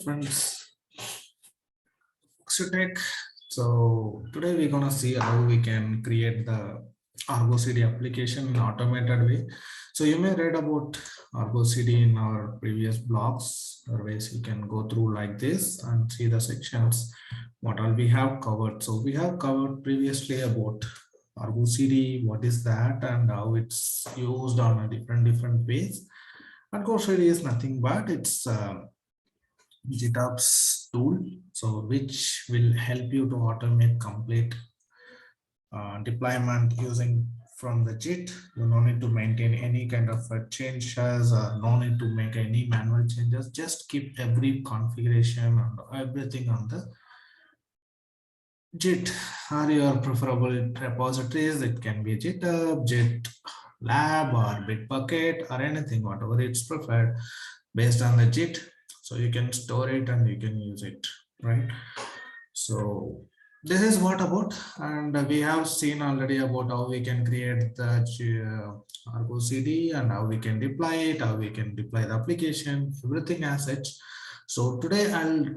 Friends, FoxuTech. So today we're gonna see how we can create the Argo CD application in automated way. So you may read about Argo CD in our previous blogs, or ways you can go through like this and see the sections what all we have covered. So we have covered previously about Argo CD, what is that, and how it's used on a different ways. Argo CD is nothing but it's gitops tool, so which will help you to automate complete deployment using from the Git. You no need to maintain any kind of changes, no need to make any manual changes. Just keep every configuration and everything on the Git or your preferable repositories. It can be GitHub, Git Lab, or Bitbucket, or anything, whatever it's preferred based on the Git. So you can store it and you can use it, right? So this is what about, and we have seen already about how we can create the Argo CD and how we can deploy it, how we can deploy the application, everything as such. So today I'll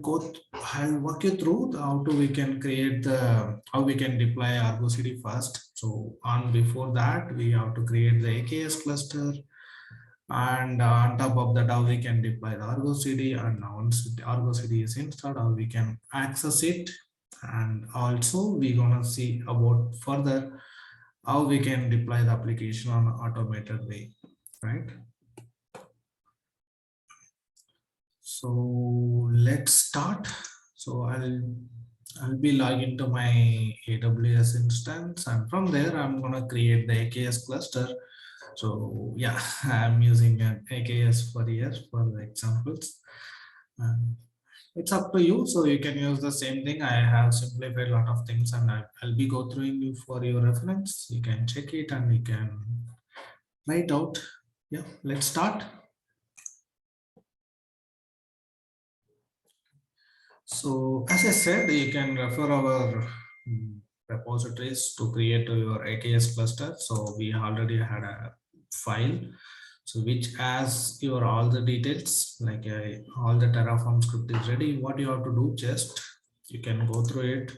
walk you through how we can create how we can deploy Argo CD first. So before that we have to create the AKS cluster, and on top of that how we can deploy the Argo CD, and once the Argo CD is installed how we can access it, and also we're gonna see about further how we can deploy the application on an automated way, right? So let's start. So I'll be logging to my AWS instance, and from there I'm gonna create the AKS cluster. So yeah, I'm using an AKS for here for the examples. It's up to you, so you can use the same thing. I have simplified a lot of things, and I'll be go through you for your reference. You can check it and you can write out. Yeah, let's start. So as I said, you can refer our repositories to create your AKS cluster. So we already had a file, so which has your all the details, like all the terraform script is ready. What you have to do, just you can go through it.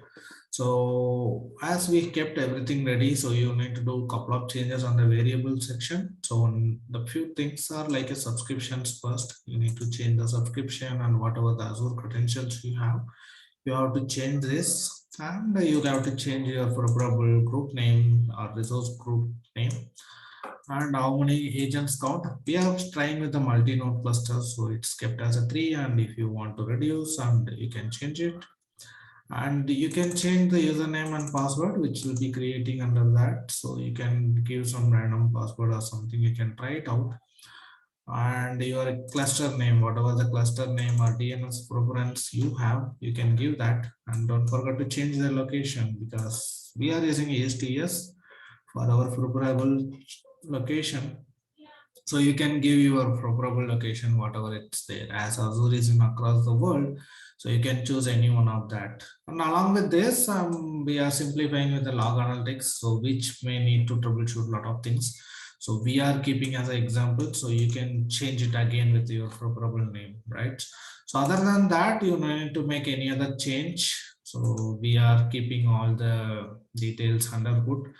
So as we kept everything ready, so you need to do a couple of changes on the variable section. So the few things are like a subscriptions first. You need to change the subscription and whatever the Azure credentials you have to change this, and you have to change your preferable group name or resource group name, and how many agents count. We are trying with the multi-node cluster, so it's kept as a 3, and if you want to reduce, and you can change it, and you can change the username and password which will be creating under that. So you can give some random password or something, you can try it out, and your cluster name, whatever the cluster name or DNS preference you have, you can give that, and don't forget to change the location because we are using ASTS for our preferable location. So you can give your preferable location, whatever it's there, as Azure is in across the world. So you can choose any one of that. And along with this, we are simplifying with the log analytics, so which may need to troubleshoot a lot of things. So we are keeping as an example, so you can change it again with your preferable name, right? So other than that, you don't need to make any other change. So we are keeping all the details under good.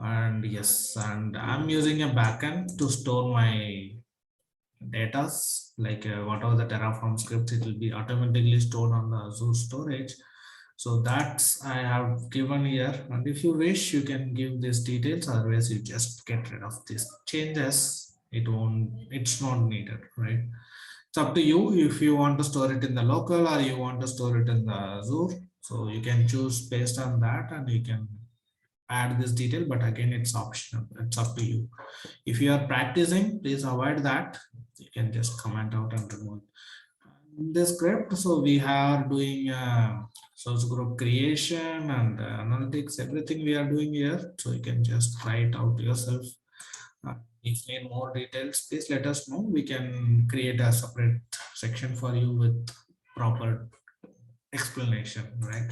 And yes, and I'm using a backend to store my data, like whatever the terraform scripts, it will be automatically stored on the Azure storage. So that's I have given here, and if you wish you can give these details, otherwise you just get rid of these changes. It's not needed, right? It's up to you if you want to store it in the local or you want to store it in the Azure. So you can choose based on that, and you can add this detail, but again it's optional. It's up to you. If you are practicing, please avoid that. You can just comment out and remove it. In this script, so we are doing source group creation and analytics, everything we are doing here. So you can just try it out yourself. If you need more details, please let us know. We can create a separate section for you with proper explanation, right?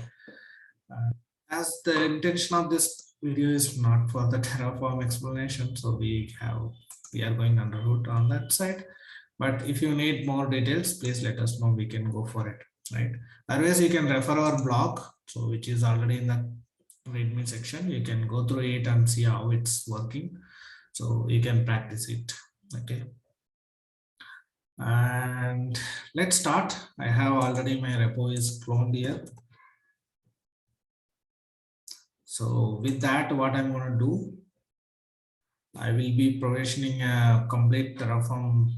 As the intention of this video is not for the terraform explanation, so we are going under root on that side. But if you need more details, please let us know, we can go for it, right? Otherwise you can refer our blog, so which is already in the readme section. You can go through it and see how it's working, so you can practice it. Okay, and let's start. I have already my repo is cloned here. So with that, what I'm going to do, I will be provisioning a complete Terraform,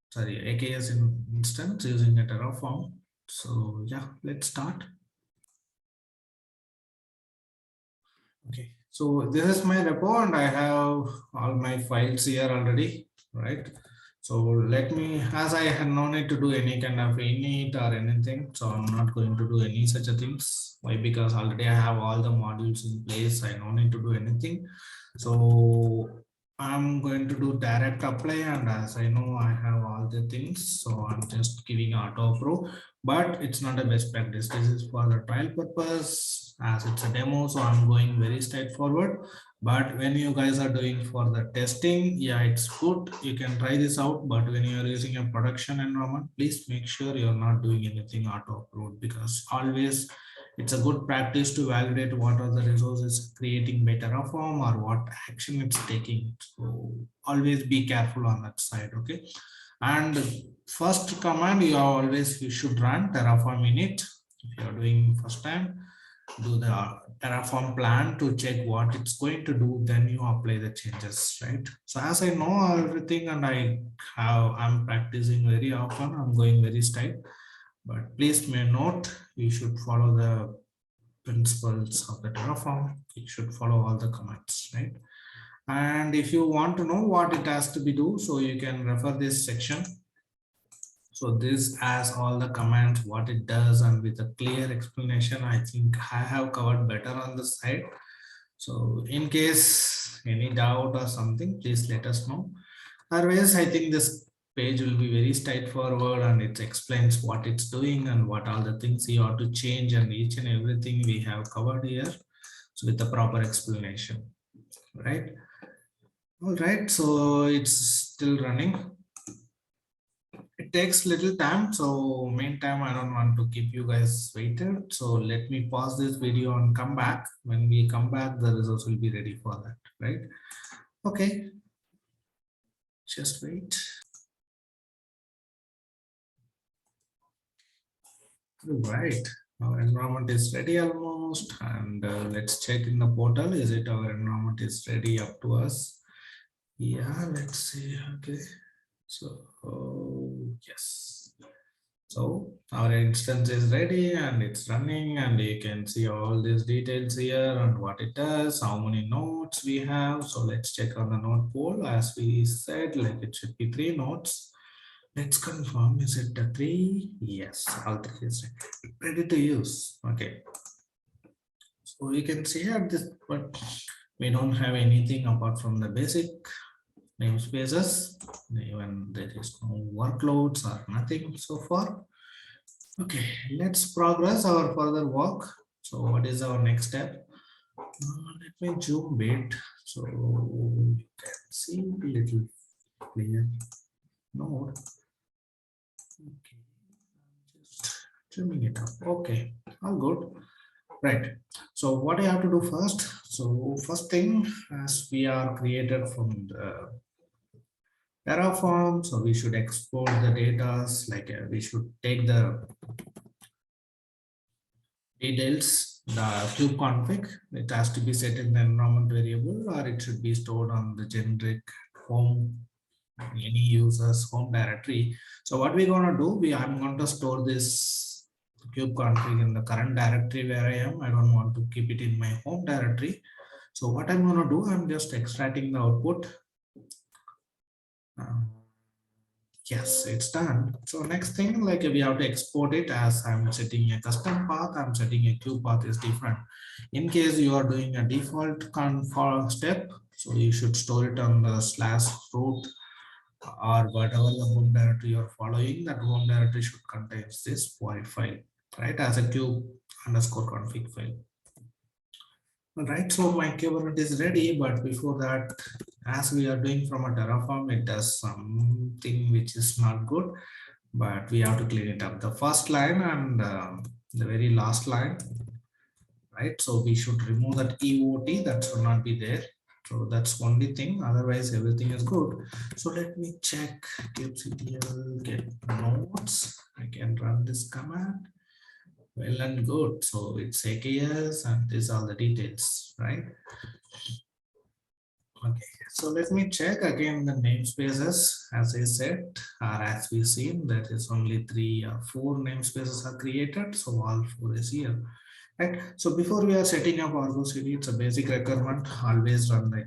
sorry, AKS instance using a Terraform. So yeah, let's start. Okay, so this is my repo and I have all my files here already, right? So let me, as I had no need to do any kind of init or anything, so I'm not going to do any such a things. Why? Because already I have all the modules in place. I no need to do anything. So I'm going to do direct apply, and as I know I have all the things, so I'm just giving auto approve, but it's not a best practice. This is for the trial purpose, as it's a demo, so I'm going very straightforward. But when you guys are doing for the testing, yeah, it's good, you can try this out. But when you are using a production environment, please make sure you're not doing anything auto approved, because always it's a good practice to validate what are the resources creating by Terraform or what action it's taking. So always be careful on that side. Okay, and first command you should run Terraform init. If you are doing first time, do the Terraform plan to check what it's going to do, then you apply the changes, right? So as I know everything and I'm practicing very often, I'm going very straight. But please may note, you should follow the principles of the Terraform. You should follow all the commands, right? And if you want to know what it has to be do, so you can refer this section. So this has all the commands, what it does, and with a clear explanation. I think I have covered better on the side. So in case any doubt or something, please let us know. Otherwise, I think this page will be very straightforward and it explains what it's doing and what are the things you ought to change, and each and everything we have covered here. So with the proper explanation, right? All right, so it's still running. It takes little time, so meantime I don't want to keep you guys waited, so let me pause this video and come back. When we come back, the results will be ready for that, right? Okay, just wait. All right, our environment is ready almost, and let's check in the portal. Is it our environment is ready up to us? Yeah, let's see. Okay, so yes. So our instance is ready and it's running, and you can see all these details here and what it does, how many nodes we have. So let's check on the node pool. As we said, like it should be 3 nodes. Let's confirm, is it a 3? Yes, all 3 is ready to use. Okay. So you can see at this, but we don't have anything apart from the basic namespaces. Even there is no workloads or nothing so far. Okay, let's progress our further work. So what is our next step? Let me zoom bit so you can see a little clear node. Okay, just trimming it up. Okay, all good. Right. So what I have to do first? So first thing, as we are created from the Terraform, so we should export the data, like we should take the details, the cube config. It has to be set in the environment variable, or it should be stored on the generic home, any user's home directory. So what we're going to do, I'm going to store this cube config in the current directory where I am. I don't want to keep it in my home directory. So what I'm going to do, I'm just extracting the output. Yes, it's done. So next thing, like we have to export it. As I'm setting a custom path, I'm setting a queue path is different. In case you are doing a default conf step, so you should store it on the /root or whatever the home directory you're following. That home directory should contain this void file, right, as a cube_config file. All right, so my Kubernetes is ready, but before that, As we are doing from a terraform, it does something which is not good, but we have to clean it up. The first line and the very last line, right? So we should remove that EOT, that should not be there. So that's only thing, otherwise everything is good. So let me check kubectl get nodes. I can run this command. Well and good. So it's AKS and these are the details, right? Okay, so let me check again the namespaces. As I said, or as we've seen, there is only 4 namespaces are created. So all 4 is here. Right. So before we are setting up Argo CD, it's a basic requirement. Always run the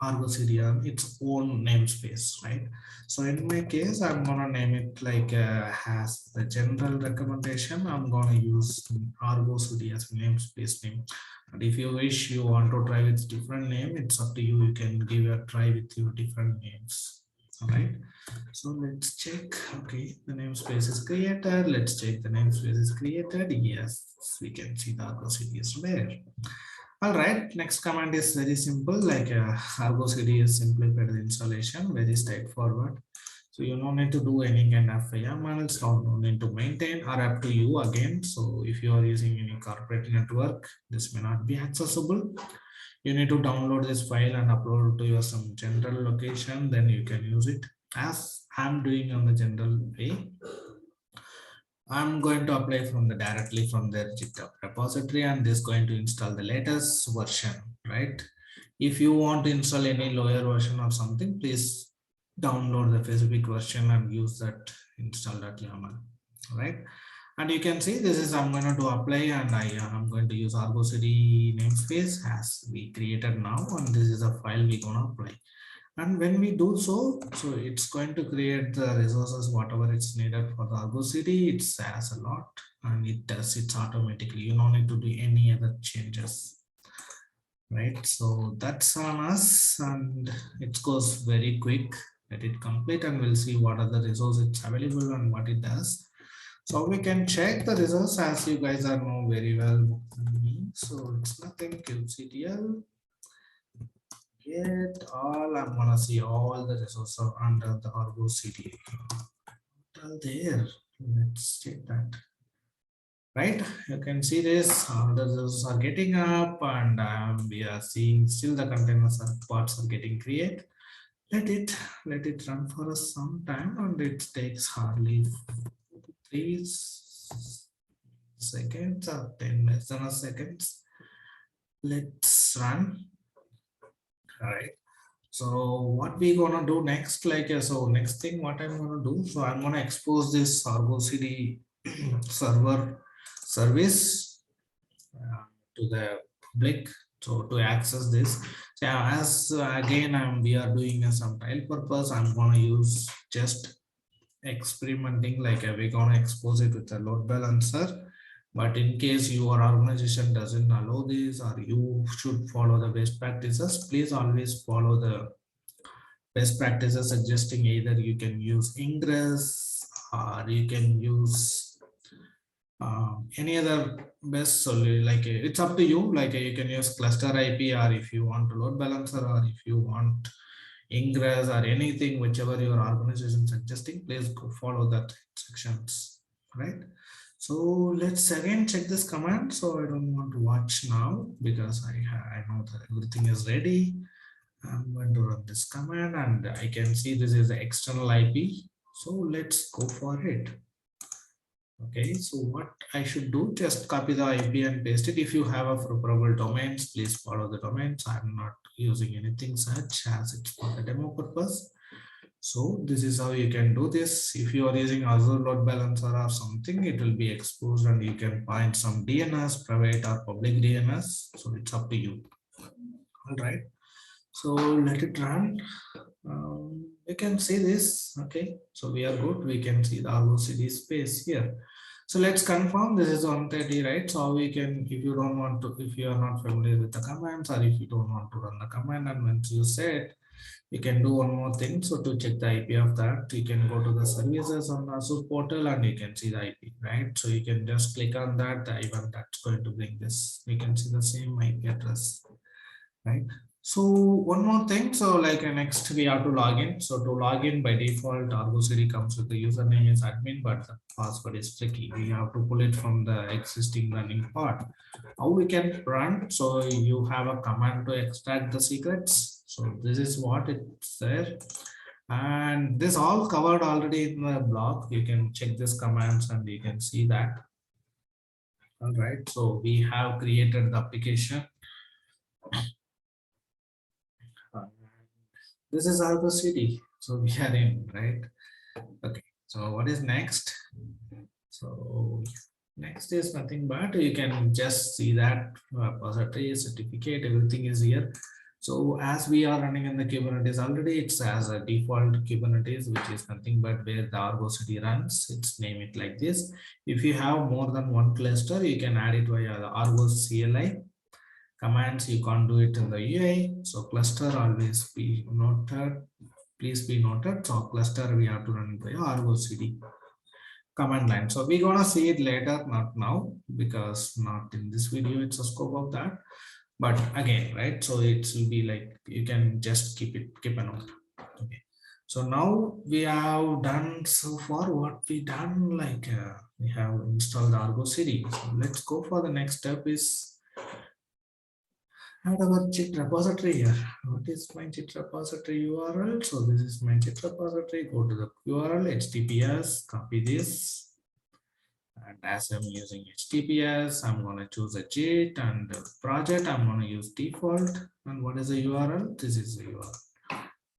Argo CD on its own namespace, right? So in my case, I'm gonna name it like has the general recommendation. I'm gonna use Argo CD as a namespace name. But if you wish you want to try with different name, it's up to you. You can give a try with your different names. All right. So let's check. Okay, the namespace is created. Let's check the namespace is created. Yes, we can see the Argo CD is there. All right, next command is very simple, like Argo CD is simplified installation, very straightforward. So you don't need to do any kind of YAMLs, or no need to maintain, or up to you again. So if you are using any corporate network, this may not be accessible. You need to download this file and upload it to your some general location, then you can use it. As I'm doing on the general way, I'm going to apply from the directly from their GitHub repository, and this is going to install the latest version, right? If you want to install any lower version or something, please download the specific version and use that install.yaml, right? And you can see this is I'm going to apply, and I'm going to use Argo CD namespace as we created now, and this is a file we're going to apply. And when we do so, it's going to create the resources, whatever it's needed for the Argo CD. It has a lot and it does it automatically. You don't need to do any other changes, right? So that's on us, and it goes very quick. Let it complete and we'll see what are the resources available and what it does. So we can check the results as you guys are know very well. So it's nothing kubectl get all. I'm gonna see all the resources under the Argo CD. Till there, let's check that. Right, you can see this. The resources are getting up, and we are seeing still the containers are parts are getting created. Let it run for us some time, and it takes hardly 3 seconds or 10 less than a seconds. Let's run. All right. So what we gonna do next? Like so, next thing what I'm gonna do. So I'm gonna expose this Argo CD server service to the public. So to access this, so as again we are doing some trial purpose. I'm gonna use just experimenting, like we're gonna expose it with a load balancer. But in case your organization doesn't allow this, or you should follow the best practices, please always follow the best practices, suggesting either you can use ingress or you can use any other best solution. Like it's up to you, like you can use cluster IP, or if you want to load balancer, or if you want ingress or anything, whichever your organization suggesting, please go follow that sections, right? So let's again check this command. So I don't want to watch now because I know that everything is ready. I'm going to run this command, and I can see this is the external IP. So let's go for it. Okay, so what I should do, just copy the IP and paste it. If you have a preferable domains, please follow the domains. I'm not using anything such, as it's for the demo purpose. So this is how you can do this. If you are using Azure load balancer or something, it will be exposed, and you can find some DNS, private or public DNS. So it's up to you. All right. So let it run. We can see this. Okay, so we are good. We can see the Argo CD space here. So let's confirm this is 130, right? So we can, if you don't want to, if you are not familiar with the commands, or if you don't want to run the command, and once you set, you can do one more thing. So to check the IP of that, you can go to the services on the Azure portal, and you can see the IP, right? So you can just click on that, the event that's going to bring this. You can see the same IP address, right? So one more thing, so like next we have to log in. So to log in, by default Argo CD comes with the username is admin, but the password is tricky. We have to pull it from the existing running part. How we can run? So you have a command to extract the secrets. So this is what it's there, and this all covered already in the blog. You can check this commands and you can see that. All right, so we have created the application. This is Argo CD, so we are in, right? Okay, so what is next? So next is nothing but you can just see that repository, certificate, everything is here. So as we are running in the Kubernetes already, it's as a default Kubernetes, which is nothing but where the Argo CD runs. It's name it like this. If you have more than one cluster, you can add it via the Argo CLI commands. You can't do it in the UI. So cluster always be noted. Please be noted. So cluster we have to run by Argo CD command line. So we're gonna see it later, not now, because not in this video. It's a scope of that. But again, right? So it will be like you can just keep a note. Okay. So now we have done so far what we done. Like we have installed Argo CD. So let's go for the next step is add our Git repository here. What is my Git repository URL? So this is my Git repository. Go to the URL, HTTPS, copy this. And as I'm using HTTPS, I'm going to choose a Git and the project. I'm going to use default. And what is the URL? This is the URL.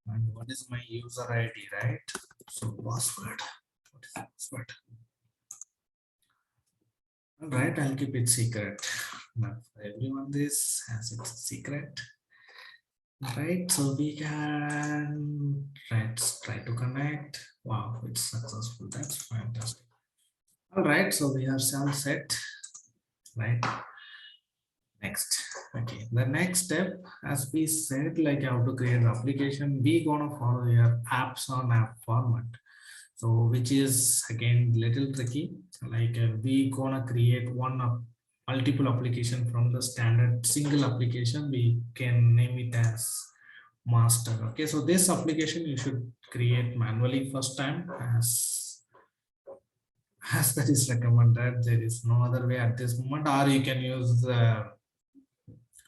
And what is my user ID, right? So password. What is the password? All right, I'll keep it secret. Not for everyone, this has its secret. Right, so we can let's try to connect. Wow, it's successful. That's fantastic. All right, so we are all set. Right. Next. Okay, the next step, as we said, like how to create the application, we gonna follow your apps on app format. So which is again little tricky. Like we gonna create multiple application from the standard single application. We can name it as master. Okay, so this application you should create manually first time as that is recommended. There is no other way at this moment, or you can use the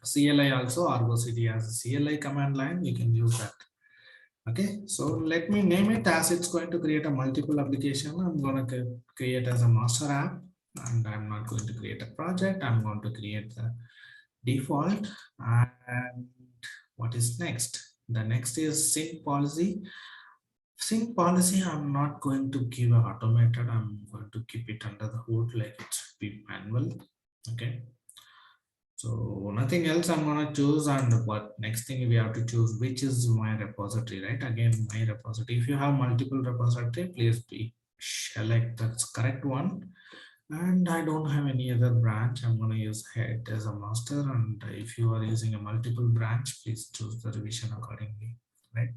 CLI also. Argo CD as a CLI command line, you can use that. Okay, so let me name it as it's going to create a multiple application. I'm going to create as a master app, and I'm not going to create a project. I'm going to create the default. And what is next? The next is sync policy. Sync policy, I'm not going to give a automated. I'm going to keep it under the hood like it should be manual. Okay. So nothing else I'm going to choose, and what next thing we have to choose which is my repository, right? Again, my repository. If you have multiple repository, please be select that's correct one. And I don't have any other branch. I'm going to use head as a master. And if you are using a multiple branch, please choose the revision accordingly, right?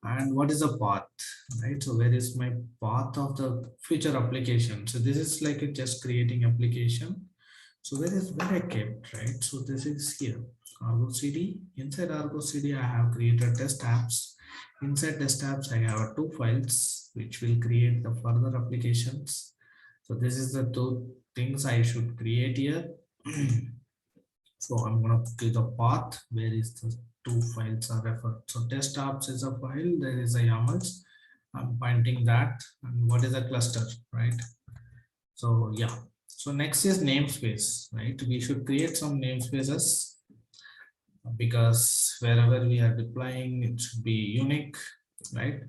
And what is the path, right? So where is my path of the future application? So this is like just creating application. So where I kept, right? So this is here, Argo CD. Inside Argo CD, I have created test apps. Inside test apps, I have two files which will create the further applications. So this is the two things I should create here. So I'm going to give the path where is the two files are referred. So test apps is a file, there is a YAMLs. I'm pointing that, and what is a cluster, right? So yeah. So next is namespace, right? We should create some namespaces because wherever we are deploying, it should be unique, right?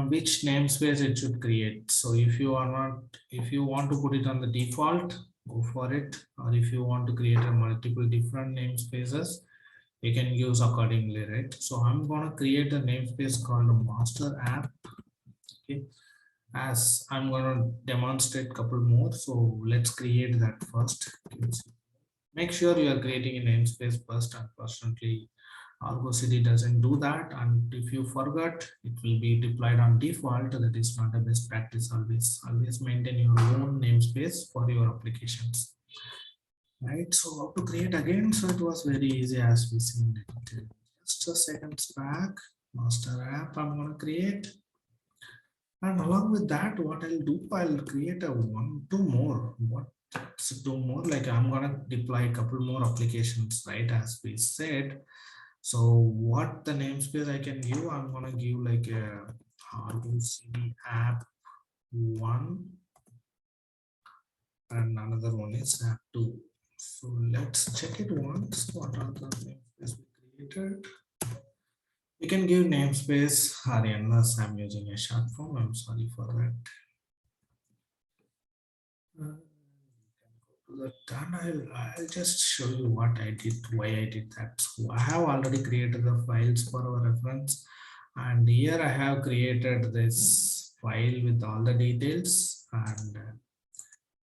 Which namespace it should create. So if you want to put it on the default, go for it. Or if you want to create a multiple different namespaces, you can use accordingly, right? So I'm going to create a namespace called master app. Okay. As I'm going to demonstrate a couple more. So let's create that first. Make sure you are creating a namespace first. Unfortunately, Argo CD doesn't do that. And if you forgot, it will be deployed on default. That is not a best practice. Always maintain your own namespace for your applications. right? So how to create again? So it was very easy as we seen it just a seconds back. Master app I'm going to create, and along with that, what I'll do, I'll create a two more. What's two more? Like I'm going to deploy a couple more applications, right? As we said. So what the namespace I can give? I'm going to give like a Argo CD app one, and another one is app two. So let's check it once. What are the namespace we created? You can give namespace unless I'm using a short form. I'm sorry for that. Then I'll just show you what I did, why I did that. So I have already created the files for our reference, and here I have created this file with all the details, and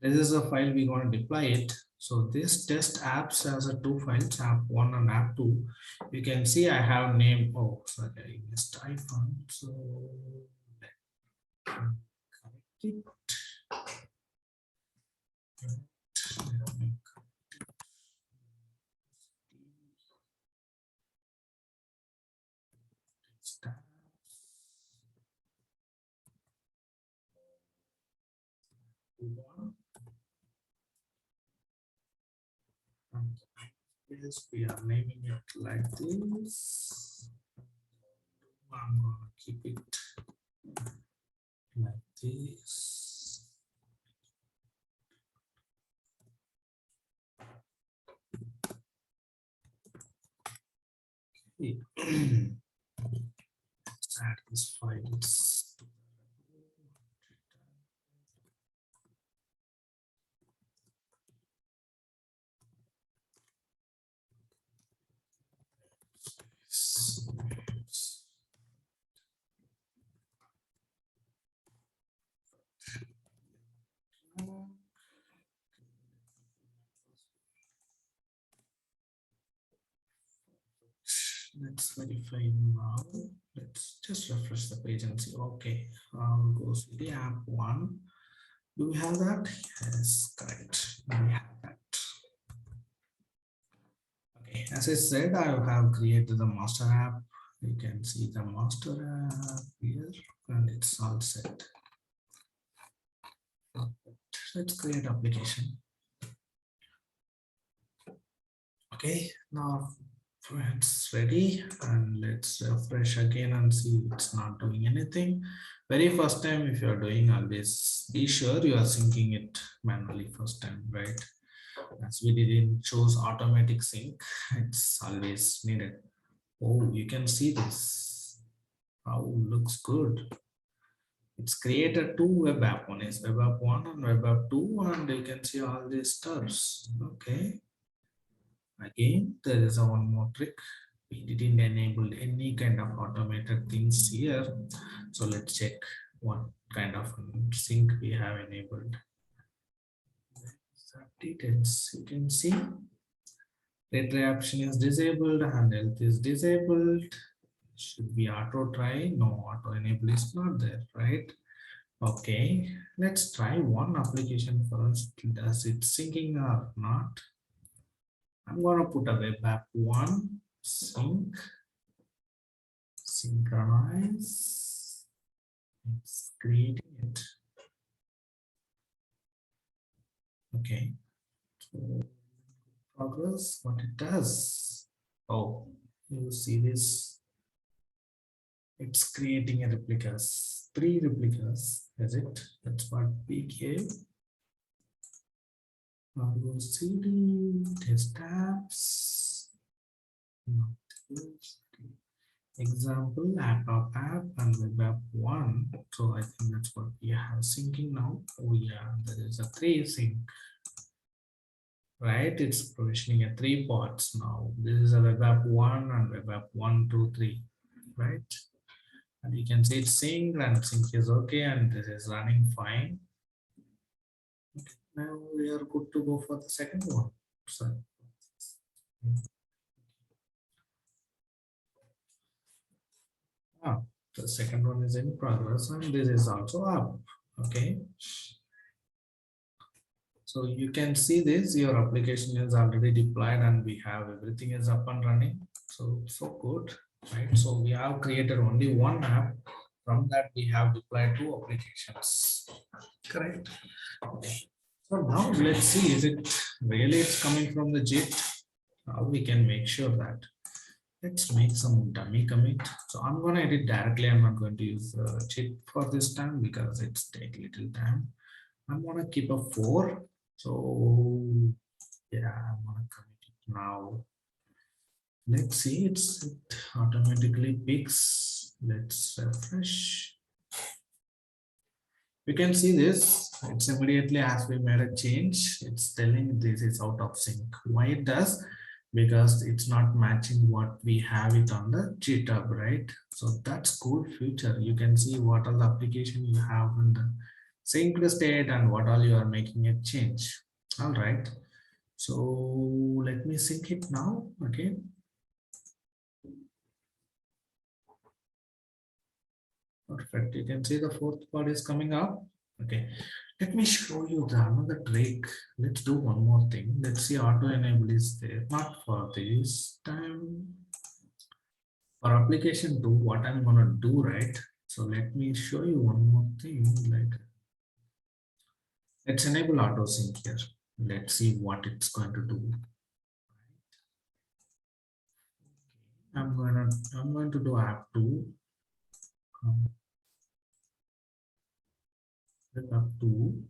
this is a file we're going to deploy it. So this test apps has a two files, app one and app two. You can see I have name. Oh, sorry, I missed iPhone. So correct it. Yes, we are naming it like this. I'm gonna keep it like this. Okay. Add these files. Let's verify now. Let's just refresh the page and see. Okay, go to the app one. Do we have that? Yes, correct. We have that. Okay, as I said, I have created the master app. You can see the master app here, and it's all set. Let's create application. Okay, now it's ready, and let's refresh again and see it's not doing anything. Very first time, if you're doing always be sure you are syncing it manually first time, right? As we didn't choose automatic sync, it's always needed. Oh, you can see this. How looks good. It's created two web app. One is web app one and web app two, and you can see all these stars. Okay. Again, there is a one more trick. We didn't enable any kind of automated things here. So let's check what kind of sync we have enabled. Details. You can see retry option is disabled and health is disabled. Should be auto try? No, auto enable is not there, right? Okay, let's try one application first. Does it syncing or not? I'm gonna put a web app one sync synchronize. It's creating it. Okay, so progress. What it does? Oh, you see this? It's creating a replicas, three replicas. Is it? That's what we gave. Argo CD, test apps. Example app of app and web app one. So I think that's what we have syncing now. Oh yeah, there is a three sync, right? It's provisioning a three pods now. This is a web app one and web app 1, 2, 3, right? And you can see it's synced and sync is okay, and this is running fine. Okay, now we are good to go for the second one. So the second one is in progress, and this is also up. Okay, So you can see this, your application is already deployed and we have everything is up and running. So good, right? So we have created only one app. From that, we have deployed two applications. Correct. So now let's see, is it really it's coming from the JIT? How we can make sure that. Let's make some dummy commit. So I'm going to edit directly. I'm not going to use JIT for this time because it's take little time. I'm going to keep a 4. So yeah, I'm going to commit it now. Let's see, it automatically picks. Let's refresh. You can see this, it's immediately as we made a change, it's telling this is out of sync. Why it does? Because it's not matching what we have it on the GitHub, right? So that's cool feature. You can see what all the application you have in the synced state and what all you are making a change. All right. So let me sync it now. Okay. Perfect. You can see the fourth part is coming up. Okay. Let me show you the another trick. Let's do one more thing. Let's see auto enable is there. Not for this time. For application 2, what I'm gonna do, right? So let me show you one more thing. Like let's enable auto sync here. Let's see what it's going to do. I'm going to do app 2. App 2.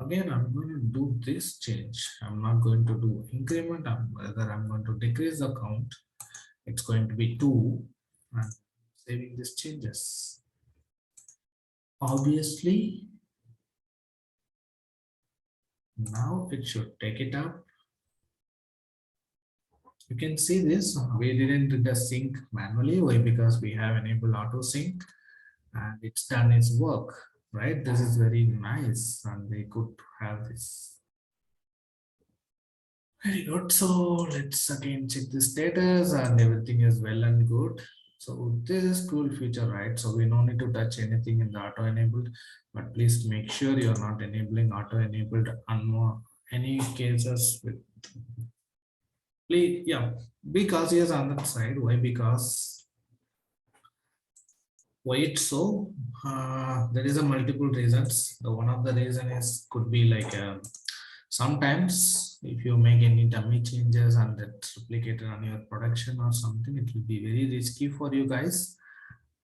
Again, I'm going to do this change. I'm not going to do increment. Whether I'm going to decrease the count. It's going to be 2. And saving these changes. Obviously, now it should take it up. You can see this. We didn't do the sync manually. Why? Because we have enabled auto sync and it's done its work, right? This is very nice and we could have this. Very good. So let's again check the status and everything is well and good. So this is cool feature, right? So we don't need to touch anything in the auto enabled, but please make sure you're not enabling auto enabled on any cases with, please, yeah, be cautious on that side. Why? Because why it's so? There is a multiple reasons. The one of the reason is could be like sometimes if you make any dummy changes and that's replicated on your production or something, it will be very risky for you guys.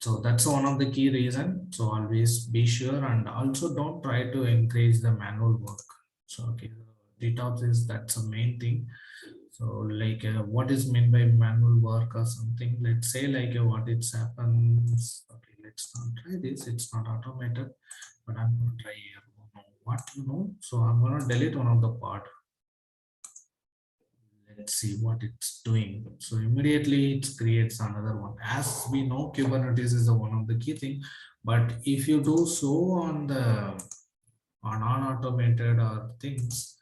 So that's one of the key reason. So always be sure and also don't try to encourage the manual work. So okay, detox is that's the main thing. So like what is meant by manual work or something, let's say like what it happens. Okay, let's not try this, it's not automated, but I'm going to try here. What so I'm going to delete one of the part. Let's see what it's doing. So immediately it creates another one. As we know, Kubernetes is one of the key thing, but if you do so on the on non-automated or things,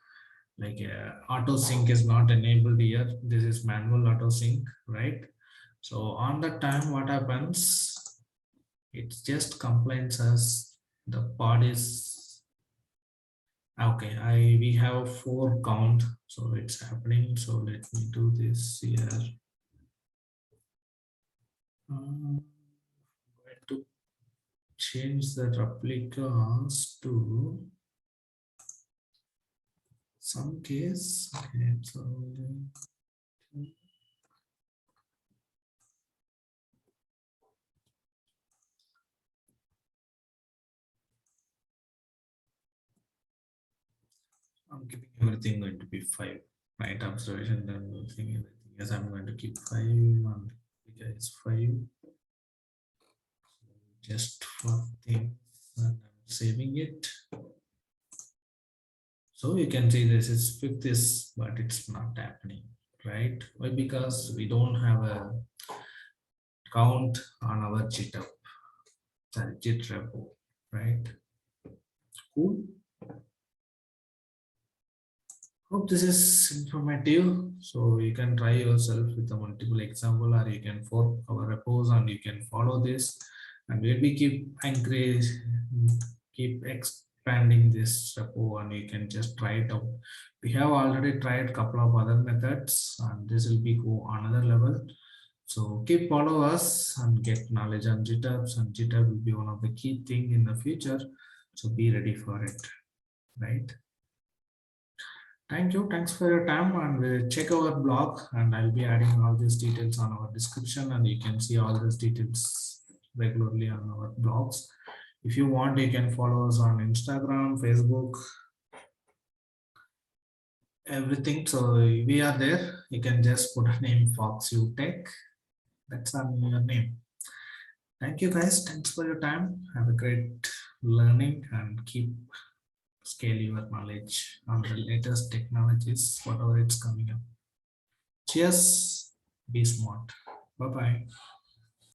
like auto sync is not enabled here. This is manual auto sync, right? So on the time what happens, it just complains us the pod is okay. We have 4 count, so it's happening. So let me do this here. I'm going to change the replicas to some case. Okay, so I'm keeping everything going to be 5, right? Observation, then everything. Yes, I'm going to keep 5 and is 5. Just for things, and I'm saving it. So you can see this is 5th, but it's not happening, right? Why? Because we don't have a count on our GitHub, sorry, Git repo, right? Cool. Hope this is informative. So you can try yourself with a multiple example, or you can fork our repos and you can follow this. And we'll be keep expanding this repo, and you can just try it out. We have already tried a couple of other methods, and this will be go another level. So keep follow us and get knowledge on gitops, and github will be one of the key thing in the future. So be ready for it, right? Thank you. Thanks for your time, and we'll check our blog, and I'll be adding all these details on our description, and you can see all these details regularly on our blogs. If you want, you can follow us on Instagram, Facebook, everything. So we are there. You can just put a name FoxuTech. That's our your name. Thank you guys. Thanks for your time. Have a great learning and keep scale your knowledge on the latest technologies, whatever it's coming up. Cheers. Be smart. Bye bye.